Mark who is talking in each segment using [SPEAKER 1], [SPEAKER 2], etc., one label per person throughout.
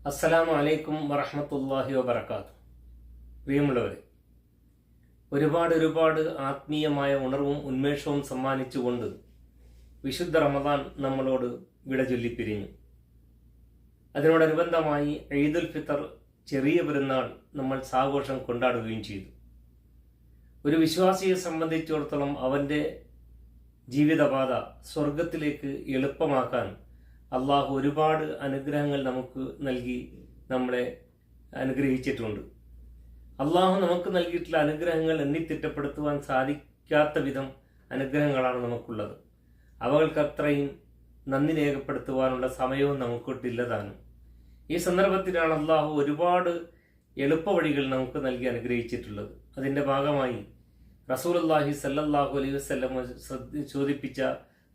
[SPEAKER 1] അസ്സലാമു അലൈക്കും വറഹ്മത്തുള്ളാഹി വബറകാതുഹു. പ്രിയമുള്ളവരെ, ഒരുപാട് ആത്മീയമായ ഉണർവും ഉന്മേഷവും സമ്മാനിച്ചുകൊണ്ട് വിശുദ്ധ റമദാൻ നമ്മളോട് വിട ചൊല്ലിപ്പിരിഞ്ഞു. അതിനോടനുബന്ധമായി ഈദുൽ ഫിത്തർ, ചെറിയ പെരുന്നാൾ നമ്മൾ സാഘോഷം കൊണ്ടാടുകയും ചെയ്തു. ഒരു വിശ്വാസിയെ സംബന്ധിച്ചിടത്തോളം അവൻ്റെ ജീവിതപാത സ്വർഗത്തിലേക്ക് എളുപ്പമാക്കാൻ അള്ളാഹു ഒരുപാട് അനുഗ്രഹങ്ങൾ നമുക്ക് നൽകി നമ്മളെ അനുഗ്രഹിച്ചിട്ടുണ്ട്. അള്ളാഹു നമുക്ക് നൽകിയിട്ടുള്ള അനുഗ്രഹങ്ങൾ എണ്ണിത്തിട്ടപ്പെടുത്തുവാൻ സാധിക്കാത്ത വിധം അനുഗ്രഹങ്ങളാണ് നമുക്കുള്ളത്. അവകൾക്കത്രയും നന്ദി രേഖപ്പെടുത്തുവാനുള്ള സമയവും നമുക്കിട്ടില്ലതാനും. ഈ സന്ദർഭത്തിലാണ് അള്ളാഹു ഒരുപാട് എളുപ്പവഴികൾ നമുക്ക് നൽകി അനുഗ്രഹിച്ചിട്ടുള്ളത്. അതിൻ്റെ ഭാഗമായി റസൂലുള്ളാഹി സ്വല്ലല്ലാഹു അലൈഹി വസല്ലം ചോദിപ്പിച്ച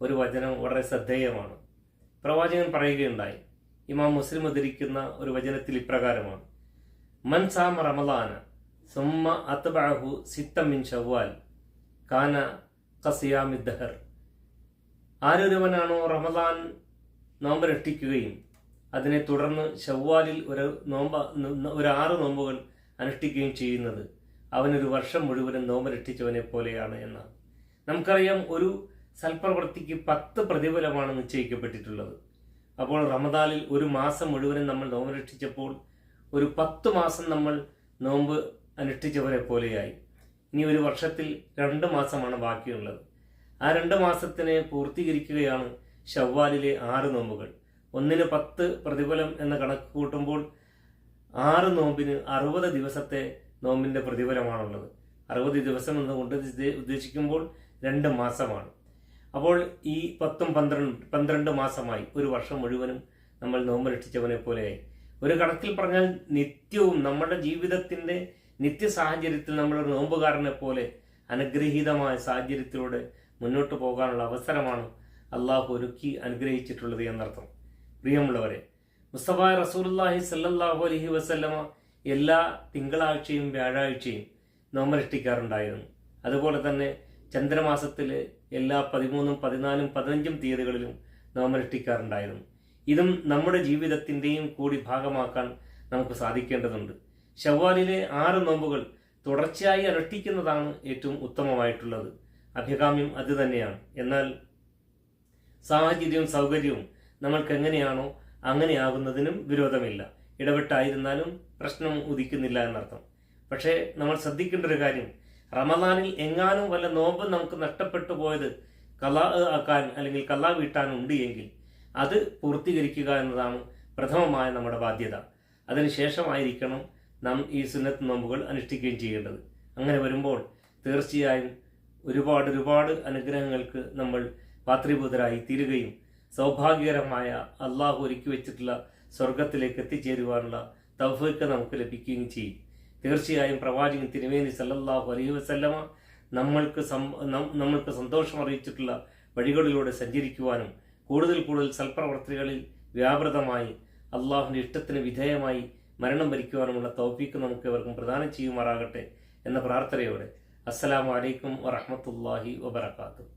[SPEAKER 1] ഒരു വചനം വളരെ ശ്രദ്ധേയമാണ്. പ്രവാചകൻ പറയുകയുണ്ടായി, ഇമാം മുസ്ലിം ഉദ്ധരിക്കുന്ന ഒരു വചനത്തിൽ ഇപ്രകാരമാണ്: മൻ സാമ റമളാന സുമ്മ അത്ബഅഹു സിത്തം മിൻ ശവ്വാൽ കാന ഖസിയാമി ദഹർ. ആരൊരുവനാണോ റമളാൻ നോമ്പനുഷ്ഠിക്കുകയും അതിനെ തുടർന്ന് ശവ്വാലിൽ ഒരു 6 നോമ്പുകൾ അനുഷ്ഠിക്കുകയും ചെയ്യുന്നത് അവനൊരു വർഷം മുഴുവനും നോമ്പനുഷ്ഠിച്ചവനെ പോലെയാണ് എന്നാണ്. നമുക്കറിയാം, ഒരു സൽപ്രവൃത്തിക്ക് 10 പ്രതിഫലമാണ് നിശ്ചയിക്കപ്പെട്ടിട്ടുള്ളത്. അപ്പോൾ റമദാനിൽ ഒരു മാസം മുഴുവനും നമ്മൾ നോമ്പനുഷ്ഠിച്ചപ്പോൾ ഒരു 10 മാസം നമ്മൾ നോമ്പ് അനുഷ്ഠിച്ചവരെ പോലെയായി. ഇനി ഒരു വർഷത്തിൽ 2 മാസമാണ് ബാക്കിയുള്ളത്. ആ 2 മാസത്തിനെ പൂർത്തീകരിക്കുകയാണ് ശവ്വാലിലെ 6 നോമ്പുകൾ. ഒന്നിന് 10 പ്രതിഫലം എന്ന കണക്ക് കൂട്ടുമ്പോൾ 6 നോമ്പിന് 60 ദിവസത്തെ നോമ്പിന്റെ പ്രതിഫലമാണുള്ളത്. 60 ദിവസം എന്നുകൊണ്ട് ഉദ്ദേശിക്കുമ്പോൾ 2 മാസമാണ്. അപ്പോൾ ഈ 10ഉം 12 മാസമായി ഒരു വർഷം മുഴുവനും നമ്മൾ നോമ്പനുഷ്ഠിച്ചവനെ പോലെയായി. ഒരു കണക്കിൽ പറഞ്ഞാൽ നിത്യവും നമ്മുടെ ജീവിതത്തിന്റെ നിത്യ സാഹചര്യത്തിൽ നമ്മളൊരു നോമ്പുകാരനെ പോലെ അനുഗ്രഹീതമായ സാഹചര്യത്തിലൂടെ മുന്നോട്ട് പോകാനുള്ള അവസരമാണ് അള്ളാഹു ഒരുക്കി അനുഗ്രഹിച്ചിട്ടുള്ളത് എന്നർത്ഥം. പ്രിയമുള്ളവരെ, മുസ്തഫ റസൂലുള്ളാഹി സ്വല്ലല്ലാഹു അലൈഹി വസല്ലമ എല്ലാ തിങ്കളാഴ്ചയും വ്യാഴാഴ്ചയും നോമ്പനുഷ്ഠിക്കാറുണ്ടായിരുന്നു. അതുപോലെ തന്നെ ചന്ദ്രമാസത്തിൽ എല്ലാ 13, 14, 15 തീയതികളിലും നോമ്പനുഷ്ഠിക്കാറുണ്ടായിരുന്നു. ഇതും നമ്മുടെ ജീവിതത്തിൻ്റെയും കൂടി ഭാഗമാക്കാൻ നമുക്ക് സാധിക്കേണ്ടതുണ്ട്. ശവ്വാലിലെ 6 നോമ്പുകൾ തുടർച്ചയായി അനുഷ്ഠിക്കുന്നതാണ് ഏറ്റവും ഉത്തമമായിട്ടുള്ളത്. അഭികാമ്യം അത് തന്നെയാണ്. എന്നാൽ സാഹചര്യവും സൗകര്യവും നമ്മൾക്ക് എങ്ങനെയാണോ അങ്ങനെയാകുന്നതിനും വിരോധമില്ല. ഇടവിട്ടായിരുന്നാലും പ്രശ്നം ഉദിക്കുന്നില്ല എന്നർത്ഥം. പക്ഷേ നമ്മൾ ശ്രദ്ധിക്കേണ്ട ഒരു കാര്യം, റമദാനിൽ എങ്ങാനും വല്ല നോമ്പ് നമുക്ക് നഷ്ടപ്പെട്ടു പോയത് കലാ ആക്കാൻ അല്ലെങ്കിൽ കലാ വീട്ടാനുണ്ട് എങ്കിൽ അത് പൂർത്തീകരിക്കുക എന്നതാണ് പ്രഥമമായ നമ്മുടെ ബാധ്യത. അതിനുശേഷമായിരിക്കണം നാം ഈ സുന്നത്ത് നോമ്പുകൾ അനുഷ്ഠിക്കുകയും ചെയ്യേണ്ടത്. അങ്ങനെ വരുമ്പോൾ തീർച്ചയായും ഒരുപാട് അനുഗ്രഹങ്ങൾക്ക് നമ്മൾ പാത്രീഭൂതരായി തീരുകയും സൗഭാഗ്യകരമായ അള്ളാഹു ഒരുക്കി വെച്ചിട്ടുള്ള സ്വർഗത്തിലേക്ക് എത്തിച്ചേരുവാനുള്ള തൗഫീഖ് നമുക്ക് ലഭിക്കുകയും ചെയ്യും. തീർച്ചയായും പ്രവാചകൻ തിരുമേനി സല്ലല്ലാഹു അലൈഹി വസല്ലമ നമ്മൾക്ക് സന്തോഷം അറിയിച്ചിട്ടുള്ള വഴികളിലൂടെ സഞ്ചരിക്കുവാനും കൂടുതൽ സൽപ്രവർത്തികളിൽ വ്യാപൃതമായി അള്ളാഹുവിൻ്റെ ഇഷ്ടത്തിന് വിധേയമായി മരണം വരിക്കുവാനുമുള്ള തൗഫീഖ് നമുക്ക് ഇവർക്കും പ്രദാനം ചെയ്യുമാറാകട്ടെ എന്ന പ്രാർത്ഥനയോടെ അസ്സലാമു അലൈക്കും വറഹ്മത്തുള്ളാഹി വബറകാതുഹു.